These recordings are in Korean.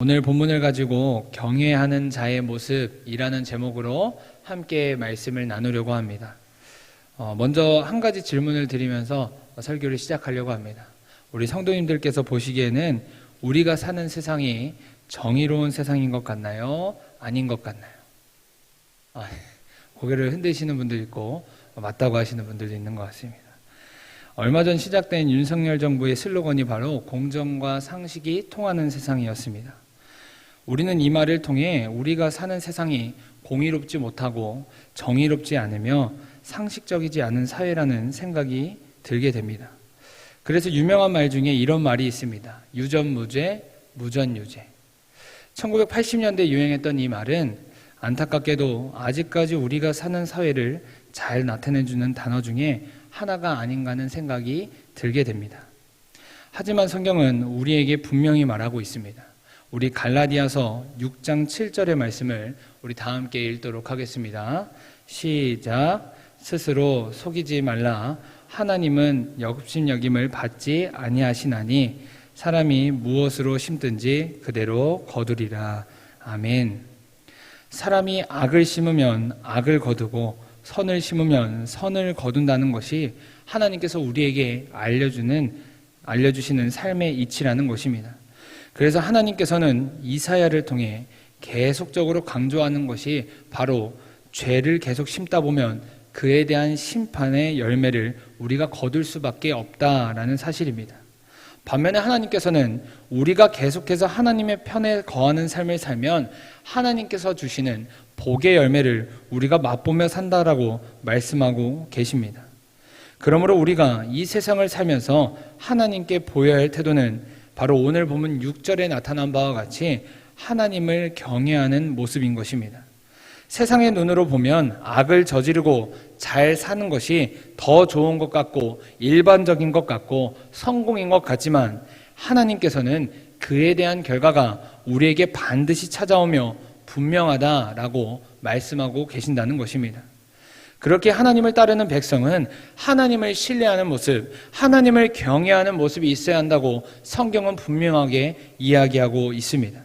오늘 본문을 가지고 경외하는 자의 모습이라는 제목으로 함께 말씀을 나누려고 합니다. 먼저 한 가지 질문을 드리면서 설교를 시작하려고 합니다. 우리 성도님들께서 보시기에는 우리가 사는 세상이 정의로운 세상인 것 같나요? 아닌 것 같나요? 고개를 흔드시는 분도 있고 맞다고 하시는 분들도 있는 것 같습니다. 얼마 전 시작된 윤석열 정부의 슬로건이 바로 공정과 상식이 통하는 세상이었습니다. 우리는 이 말을 통해 우리가 사는 세상이 공의롭지 못하고 정의롭지 않으며 상식적이지 않은 사회라는 생각이 들게 됩니다. 그래서 유명한 말 중에 이런 말이 있습니다. 유전무죄, 무전유죄. 1980년대 유행했던 이 말은 안타깝게도 아직까지 우리가 사는 사회를 잘 나타내주는 단어 중에 하나가 아닌가 하는 생각이 들게 됩니다. 하지만 성경은 우리에게 분명히 말하고 있습니다. 우리 갈라디아서 6장 7절의 말씀을 우리 다 함께 읽도록 하겠습니다. 시작. 스스로 속이지 말라. 하나님은 역십여김을 받지 아니하시나니 사람이 무엇으로 심든지 그대로 거두리라. 아멘. 사람이 악을 심으면 악을 거두고 선을 심으면 선을 거둔다는 것이 하나님께서 우리에게 알려주시는 삶의 이치라는 것입니다. 그래서 하나님께서는 이사야를 통해 계속적으로 강조하는 것이 바로 죄를 계속 심다 보면 그에 대한 심판의 열매를 우리가 거둘 수밖에 없다라는 사실입니다. 반면에 하나님께서는 우리가 계속해서 하나님의 편에 거하는 삶을 살면 하나님께서 주시는 복의 열매를 우리가 맛보며 산다라고 말씀하고 계십니다. 그러므로 우리가 이 세상을 살면서 하나님께 보여야 할 태도는 바로 오늘 본문 6절에 나타난 바와 같이 하나님을 경외하는 모습인 것입니다. 세상의 눈으로 보면 악을 저지르고 잘 사는 것이 더 좋은 것 같고 일반적인 것 같고 성공인 것 같지만 하나님께서는 그에 대한 결과가 우리에게 반드시 찾아오며 분명하다라고 말씀하고 계신다는 것입니다. 그렇게 하나님을 따르는 백성은 하나님을 신뢰하는 모습, 하나님을 경외하는 모습이 있어야 한다고 성경은 분명하게 이야기하고 있습니다.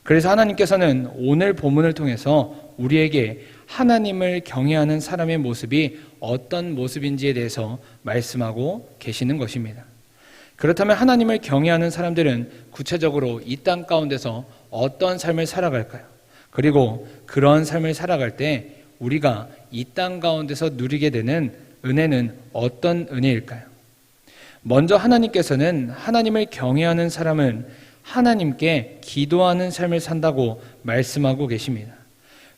그래서 하나님께서는 오늘 본문을 통해서 우리에게 하나님을 경외하는 사람의 모습이 어떤 모습인지에 대해서 말씀하고 계시는 것입니다. 그렇다면 하나님을 경외하는 사람들은 구체적으로 이 땅 가운데서 어떤 삶을 살아갈까요? 그리고 그런 삶을 살아갈 때 우리가 이 땅 가운데서 누리게 되는 은혜는 어떤 은혜일까요? 먼저 하나님께서는 하나님을 경외하는 사람은 하나님께 기도하는 삶을 산다고 말씀하고 계십니다.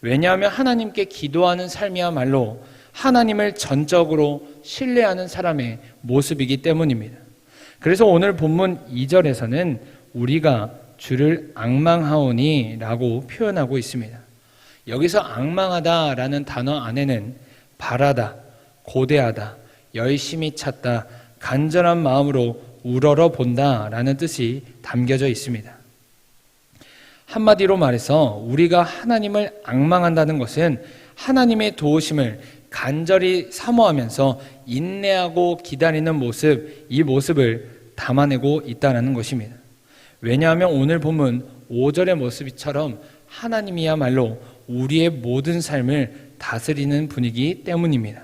왜냐하면 하나님께 기도하는 삶이야말로 하나님을 전적으로 신뢰하는 사람의 모습이기 때문입니다. 그래서 오늘 본문 2절에서는 우리가 주를 앙망하오니 라고 표현하고 있습니다. 여기서 앙망하다라는 단어 안에는 바라다, 고대하다, 열심히 찾다, 간절한 마음으로 우러러 본다라는 뜻이 담겨져 있습니다. 한마디로 말해서 우리가 하나님을 앙망한다는 것은 하나님의 도우심을 간절히 사모하면서 인내하고 기다리는 모습, 이 모습을 담아내고 있다는 것입니다. 왜냐하면 오늘 본문 5절의 모습처럼 하나님이야말로 우리의 모든 삶을 다스리는 분이기 때문입니다.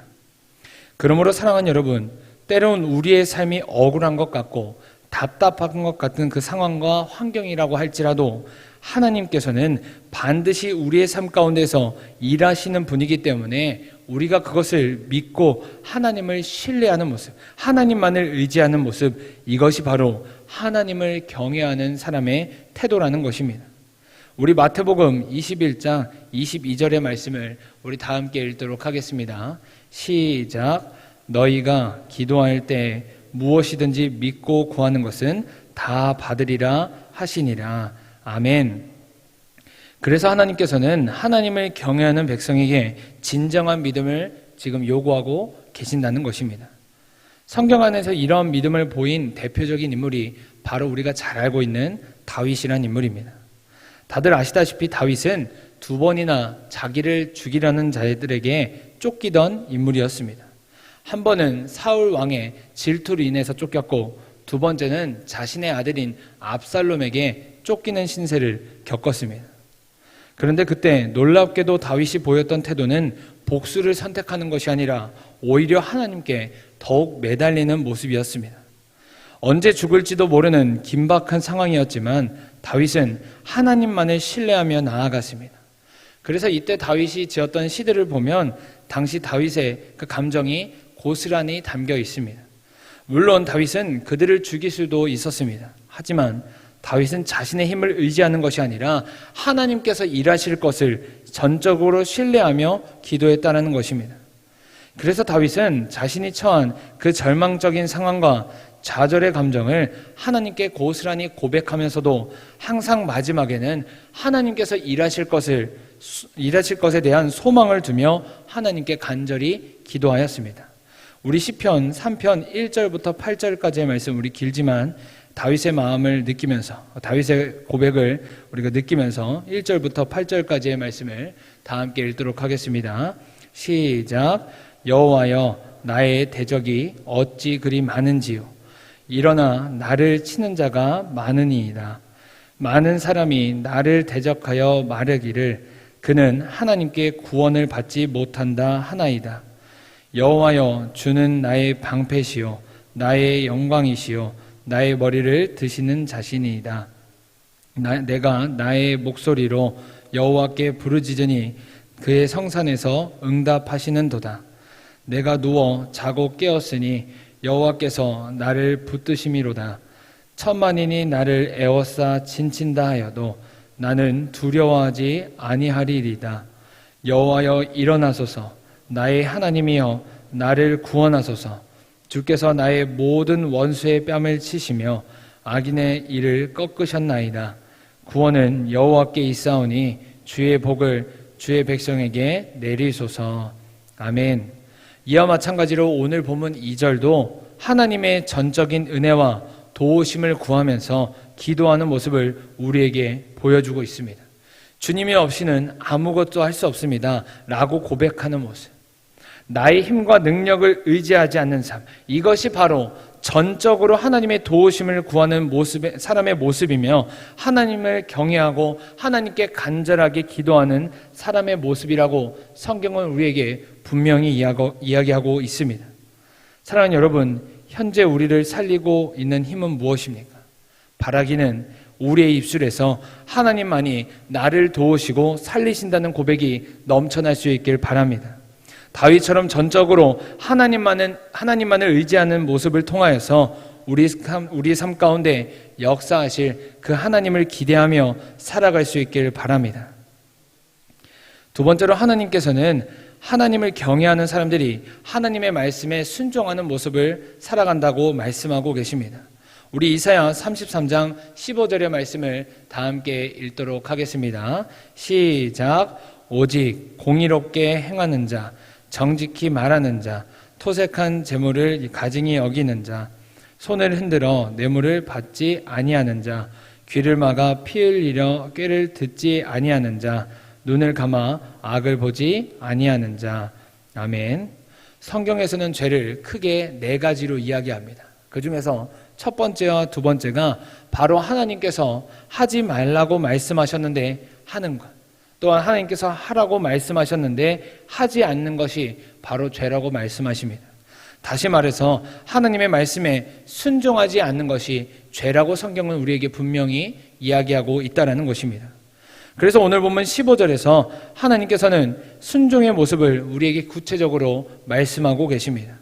그러므로 사랑하는 여러분, 때론 우리의 삶이 억울한 것 같고 답답한 것 같은 그 상황과 환경이라고 할지라도 하나님께서는 반드시 우리의 삶 가운데서 일하시는 분이기 때문에 우리가 그것을 믿고 하나님을 신뢰하는 모습, 하나님만을 의지하는 모습, 이것이 바로 하나님을 경외하는 사람의 태도라는 것입니다. 우리 마태복음 21장 22절의 말씀을 우리 다 함께 읽도록 하겠습니다. 시작. 너희가 기도할 때 무엇이든지 믿고 구하는 것은 다 받으리라 하시니라. 아멘. 그래서 하나님께서는 하나님을 경외하는 백성에게 진정한 믿음을 지금 요구하고 계신다는 것입니다. 성경 안에서 이런 믿음을 보인 대표적인 인물이 바로 우리가 잘 알고 있는 다윗이라는 인물입니다. 다들 아시다시피 다윗은 2번이나 자기를 죽이려는 자들에게 쫓기던 인물이었습니다. 한 번은 사울 왕의 질투로 인해서 쫓겼고 두 번째는 자신의 아들인 압살롬에게 쫓기는 신세를 겪었습니다. 그런데 그때 놀랍게도 다윗이 보였던 태도는 복수를 선택하는 것이 아니라 오히려 하나님께 더욱 매달리는 모습이었습니다. 언제 죽을지도 모르는 긴박한 상황이었지만 다윗은 하나님만을 신뢰하며 나아갔습니다. 그래서 이때 다윗이 지었던 시들을 보면 당시 다윗의 그 감정이 고스란히 담겨 있습니다. 물론 다윗은 그들을 죽일 수도 있었습니다. 하지만 다윗은 자신의 힘을 의지하는 것이 아니라 하나님께서 일하실 것을 전적으로 신뢰하며 기도했다는 것입니다. 그래서 다윗은 자신이 처한 그 절망적인 상황과 좌절의 감정을 하나님께 고스란히 고백하면서도 항상 마지막에는 하나님께서 일하실 것에 대한 소망을 두며 하나님께 간절히 기도하였습니다. 우리 시편 3편 1절부터 8절까지의 말씀, 우리 길지만 다윗의 마음을 느끼면서, 다윗의 고백을 우리가 느끼면서 1절부터 8절까지의 말씀을 다 함께 읽도록 하겠습니다. 시작. 여호와여, 나의 대적이 어찌 그리 많은지요. 일어나 나를 치는 자가 많으니이다. 많은 사람이 나를 대적하여 말하기를 그는 하나님께 구원을 받지 못한다 하나이다. 여호와여, 주는 나의 방패시요 나의 영광이시요 나의 머리를 드시는 자신이이다. 내가 나의 목소리로 여호와께 부르짖으니 그의 성산에서 응답하시는도다. 내가 누워 자고 깨었으니 여호와께서 나를 붙드심이로다. 천만인이 나를 에워싸 진친다 하여도 나는 두려워하지 아니하리이다. 여호와여, 일어나소서. 나의 하나님이여, 나를 구원하소서. 주께서 나의 모든 원수의 뺨을 치시며 악인의 일을 꺾으셨나이다. 구원은 여호와께 있사오니 주의 복을 주의 백성에게 내리소서. 아멘. 이와 마찬가지로 오늘 본문 2절도 하나님의 전적인 은혜와 도우심을 구하면서 기도하는 모습을 우리에게 보여주고 있습니다. 주님이 없이는 아무것도 할 수 없습니다 라고 고백하는 모습, 나의 힘과 능력을 의지하지 않는 삶, 이것이 바로 전적으로 하나님의 도우심을 구하는 사람의 모습이며 하나님을 경외하고 하나님께 간절하게 기도하는 사람의 모습이라고 성경은 우리에게 분명히 이야기하고 있습니다. 사랑하는 여러분, 현재 우리를 살리고 있는 힘은 무엇입니까? 바라기는 우리의 입술에서 하나님만이 나를 도우시고 살리신다는 고백이 넘쳐날 수 있길 바랍니다. 다윗처럼 전적으로 하나님만을 의지하는 모습을 통하여서 우리 삶 가운데 역사하실 그 하나님을 기대하며 살아갈 수 있길 바랍니다. 두 번째로, 하나님께서는 하나님을 경외하는 사람들이 하나님의 말씀에 순종하는 모습을 살아간다고 말씀하고 계십니다. 우리 이사야 33장 15절의 말씀을 다 함께 읽도록 하겠습니다. 시작. 오직 공의롭게 행하는 자, 정직히 말하는 자, 토색한 재물을 가증히 여기는 자, 손을 흔들어 뇌물을 받지 아니하는 자, 귀를 막아 피 흘리려 꾀를 듣지 아니하는 자, 눈을 감아 악을 보지 아니하는 자. 아멘. 성경에서는 죄를 크게 4가지로 이야기합니다. 그 중에서 첫 번째와 두 번째가 바로 하나님께서 하지 말라고 말씀하셨는데 하는 것, 또한 하나님께서 하라고 말씀하셨는데 하지 않는 것이 바로 죄라고 말씀하십니다. 다시 말해서 하나님의 말씀에 순종하지 않는 것이 죄라고 성경은 우리에게 분명히 이야기하고 있다는 것입니다. 그래서 오늘 보면 15절에서 하나님께서는 순종의 모습을 우리에게 구체적으로 말씀하고 계십니다.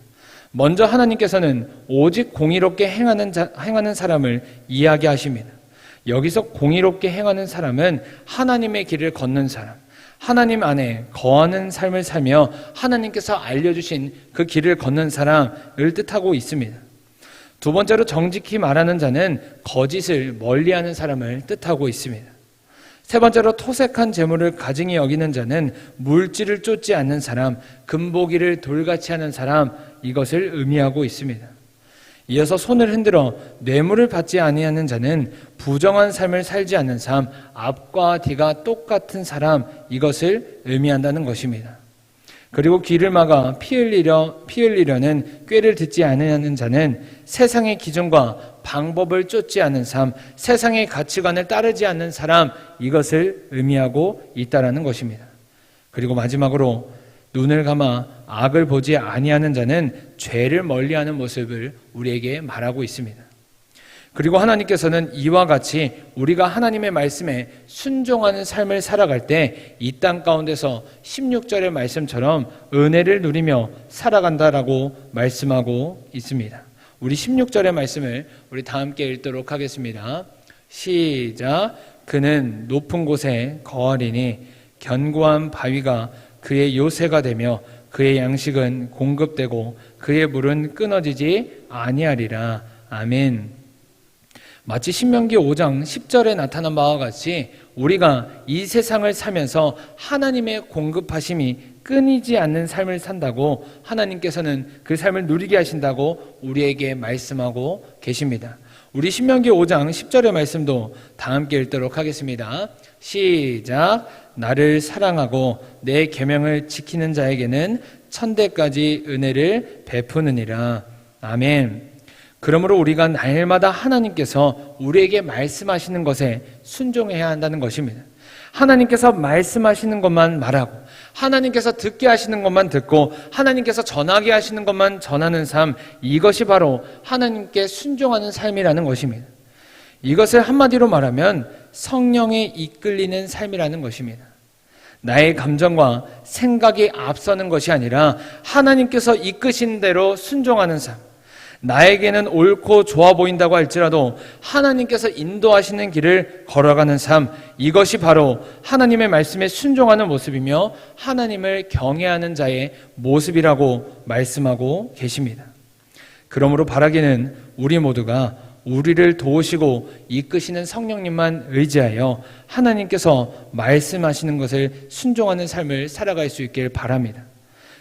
먼저 하나님께서는 오직 공의롭게 행하는 사람을 이야기하십니다. 여기서 공의롭게 행하는 사람은 하나님의 길을 걷는 사람, 하나님 안에 거하는 삶을 살며 하나님께서 알려주신 그 길을 걷는 사람을 뜻하고 있습니다. 두 번째로, 정직히 말하는 자는 거짓을 멀리하는 사람을 뜻하고 있습니다. 세 번째로, 토색한 재물을 가증히 여기는 자는 물질을 쫓지 않는 사람, 금보기를 돌같이 하는 사람, 이것을 의미하고 있습니다. 이어서 손을 흔들어 뇌물을 받지 아니하는 자는 부정한 삶을 살지 않는 삶, 앞과 뒤가 똑같은 사람, 이것을 의미한다는 것입니다. 그리고 귀를 막아 피 흘리려는 꾀를 듣지 않으려는 자는 세상의 기준과 방법을 쫓지 않는 삶, 세상의 가치관을 따르지 않는 사람, 이것을 의미하고 있다라는 것입니다. 그리고 마지막으로 눈을 감아 악을 보지 아니하는 자는 죄를 멀리하는 모습을 우리에게 말하고 있습니다. 그리고 하나님께서는 이와 같이 우리가 하나님의 말씀에 순종하는 삶을 살아갈 때 이 땅 가운데서 16절의 말씀처럼 은혜를 누리며 살아간다라고 말씀하고 있습니다. 우리 16절의 말씀을 우리 다 함께 읽도록 하겠습니다. 시작. 그는 높은 곳에 거하리니 견고한 바위가 그의 요새가 되며 그의 양식은 공급되고 그의 물은 끊어지지 아니하리라. 아멘. 마치 신명기 5장 10절에 나타난 바와 같이 우리가 이 세상을 살면서 하나님의 공급하심이 끊이지 않는 삶을 산다고 하나님께서는 그 삶을 누리게 하신다고 우리에게 말씀하고 계십니다. 우리 신명기 5장 10절의 말씀도 다 함께 읽도록 하겠습니다. 시작. 나를 사랑하고 내 계명을 지키는 자에게는 천대까지 은혜를 베푸느니라. 아멘. 그러므로 우리가 날마다 하나님께서 우리에게 말씀하시는 것에 순종해야 한다는 것입니다. 하나님께서 말씀하시는 것만 말하고 하나님께서 듣게 하시는 것만 듣고 하나님께서 전하게 하시는 것만 전하는 삶, 이것이 바로 하나님께 순종하는 삶이라는 것입니다. 이것을 한마디로 말하면 성령에 이끌리는 삶이라는 것입니다. 나의 감정과 생각이 앞서는 것이 아니라 하나님께서 이끄신 대로 순종하는 삶, 나에게는 옳고 좋아 보인다고 할지라도 하나님께서 인도하시는 길을 걸어가는 삶, 이것이 바로 하나님의 말씀에 순종하는 모습이며 하나님을 경외하는 자의 모습이라고 말씀하고 계십니다. 그러므로 바라기는 우리 모두가 우리를 도우시고 이끄시는 성령님만 의지하여 하나님께서 말씀하시는 것을 순종하는 삶을 살아갈 수 있길 바랍니다.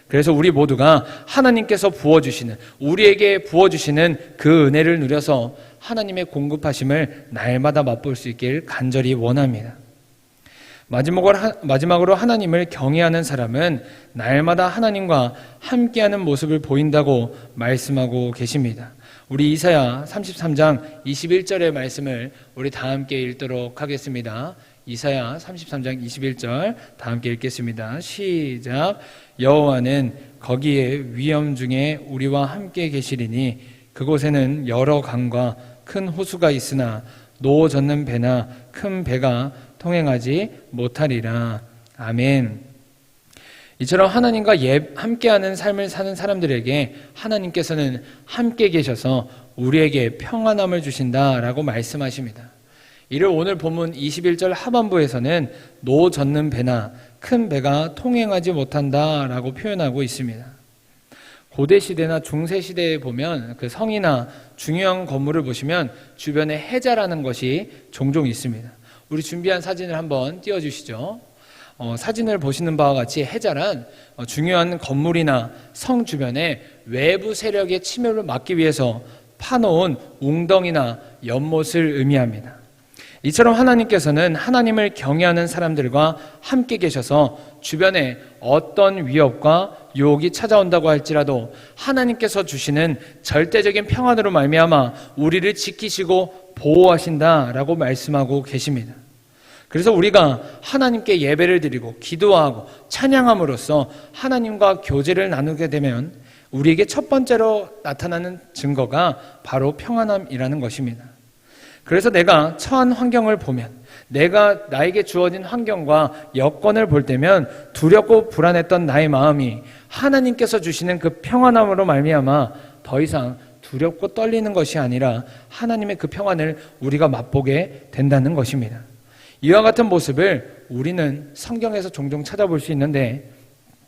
그래서 우리 모두가 하나님께서 부어주시는, 우리에게 부어주시는 그 은혜를 누려서 하나님의 공급하심을 날마다 맛볼 수 있길 간절히 원합니다. 마지막으로 하나님을 경외하는 사람은 날마다 하나님과 함께하는 모습을 보인다고 말씀하고 계십니다. 우리 이사야 33장 21절의 말씀을 우리 다 함께 읽도록 하겠습니다. 이사야 33장 21절 다 함께 읽겠습니다. 시작. 여호와는 거기에 위엄 중에 우리와 함께 계시리니 그곳에는 여러 강과 큰 호수가 있으나 노 젓는 배나 큰 배가 통행하지 못하리라. 아멘. 이처럼 하나님과 함께하는 삶을 사는 사람들에게 하나님께서는 함께 계셔서 우리에게 평안함을 주신다라고 말씀하십니다. 이를 오늘 본문 21절 하반부에서는 노 젓는 배나 큰 배가 통행하지 못한다라고 표현하고 있습니다. 고대 시대나 중세 시대에 보면 그 성이나 중요한 건물을 보시면 주변에 해자라는 것이 종종 있습니다. 우리 준비한 사진을 한번 띄워주시죠. 사진을 보시는 바와 같이 해자란 중요한 건물이나 성 주변에 외부 세력의 침입을 막기 위해서 파놓은 웅덩이나 연못을 의미합니다. 이처럼 하나님께서는 하나님을 경외하는 사람들과 함께 계셔서 주변에 어떤 위협과 유혹이 찾아온다고 할지라도 하나님께서 주시는 절대적인 평안으로 말미암아 우리를 지키시고 보호하신다라고 말씀하고 계십니다. 그래서 우리가 하나님께 예배를 드리고 기도하고 찬양함으로써 하나님과 교제를 나누게 되면 우리에게 첫 번째로 나타나는 증거가 바로 평안함이라는 것입니다. 그래서 내가 처한 환경을 보면, 내가 나에게 주어진 환경과 여건을 볼 때면 두렵고 불안했던 나의 마음이 하나님께서 주시는 그 평안함으로 말미암아 더 이상 두렵고 떨리는 것이 아니라 하나님의 그 평안을 우리가 맛보게 된다는 것입니다. 이와 같은 모습을 우리는 성경에서 종종 찾아볼 수 있는데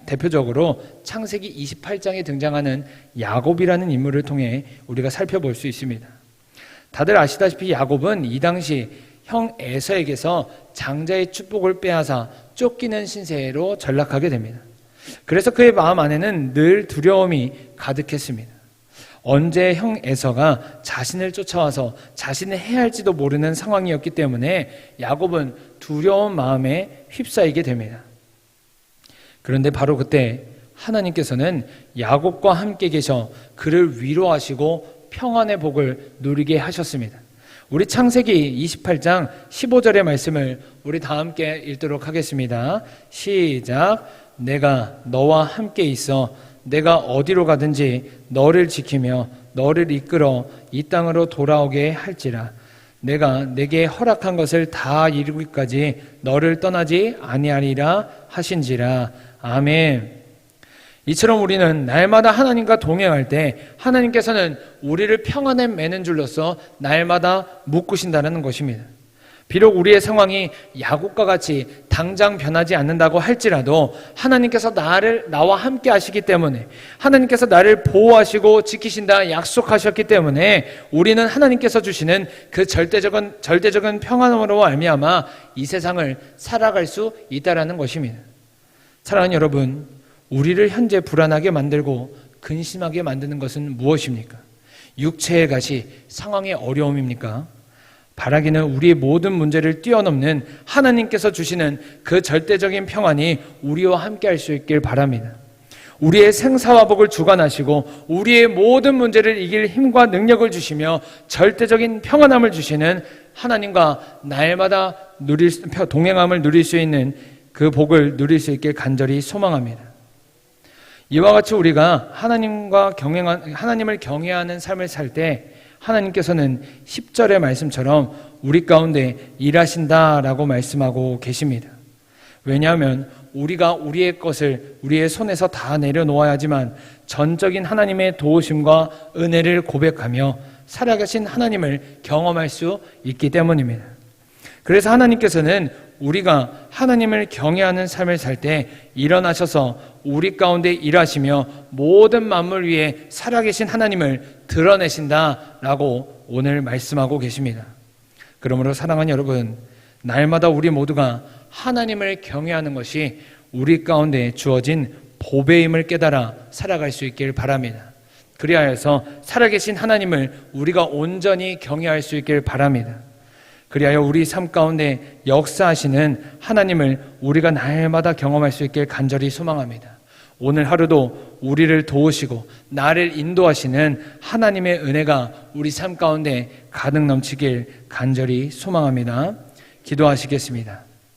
대표적으로 창세기 28장에 등장하는 야곱이라는 인물을 통해 우리가 살펴볼 수 있습니다. 다들 아시다시피 야곱은 이 당시 형 에서에게서 장자의 축복을 빼앗아 쫓기는 신세로 전락하게 됩니다. 그래서 그의 마음 안에는 늘 두려움이 가득했습니다. 언제 형 에서가 자신을 쫓아와서 자신을 해할지도 모르는 상황이었기 때문에 야곱은 두려운 마음에 휩싸이게 됩니다. 그런데 바로 그때 하나님께서는 야곱과 함께 계셔 그를 위로하시고 평안의 복을 누리게 하셨습니다. 우리 창세기 28장 15절의 말씀을 우리 다 함께 읽도록 하겠습니다. 시작. 내가 너와 함께 있어 내가 어디로 가든지 너를 지키며 너를 이끌어 이 땅으로 돌아오게 할지라. 내가 내게 허락한 것을 다 이루기까지 너를 떠나지 아니하리라 하신지라. 아멘. 이처럼 우리는 날마다 하나님과 동행할 때 하나님께서는 우리를 평안에 매는 줄로서 날마다 묶으신다는 것입니다. 비록 우리의 상황이 야곱과 같이 당장 변하지 않는다고 할지라도 하나님께서 나와 함께 하시기 때문에, 하나님께서 나를 보호하시고 지키신다 약속하셨기 때문에 우리는 하나님께서 주시는 그 절대적인 평안으로 말미암아 이 세상을 살아갈 수 있다라는 것입니다. 사랑하는 여러분, 우리를 현재 불안하게 만들고 근심하게 만드는 것은 무엇입니까? 육체의 가시, 상황의 어려움입니까? 바라기는 우리의 모든 문제를 뛰어넘는 하나님께서 주시는 그 절대적인 평안이 우리와 함께 할 수 있길 바랍니다. 우리의 생사와 복을 주관하시고 우리의 모든 문제를 이길 힘과 능력을 주시며 절대적인 평안함을 주시는 하나님과 날마다 동행함을 누릴 수 있는 그 복을 누릴 수 있길 간절히 소망합니다. 이와 같이 우리가 하나님을 경외하는 삶을 살 때 하나님께서는 10절의 말씀처럼 우리 가운데 일하신다라고 말씀하고 계십니다. 왜냐하면 우리가 우리의 것을 우리의 손에서 다 내려놓아야지만 전적인 하나님의 도우심과 은혜를 고백하며 살아계신 하나님을 경험할 수 있기 때문입니다. 그래서 하나님께서는 우리가 하나님을 경외하는 삶을 살 때 일어나셔서 우리 가운데 일하시며 모든 만물 위에 살아계신 하나님을 드러내신다라고 오늘 말씀하고 계십니다. 그러므로 사랑하는 여러분, 날마다 우리 모두가 하나님을 경외하는 것이 우리 가운데 주어진 보배임을 깨달아 살아갈 수 있길 바랍니다. 그리하여서 살아계신 하나님을 우리가 온전히 경외할 수 있길 바랍니다. 그리하여 우리 삶 가운데 역사하시는 하나님을 우리가 날마다 경험할 수 있길 간절히 소망합니다. 오늘 하루도 우리를 도우시고 나를 인도하시는 하나님의 은혜가 우리 삶 가운데 가득 넘치길 간절히 소망합니다. 기도하시겠습니다.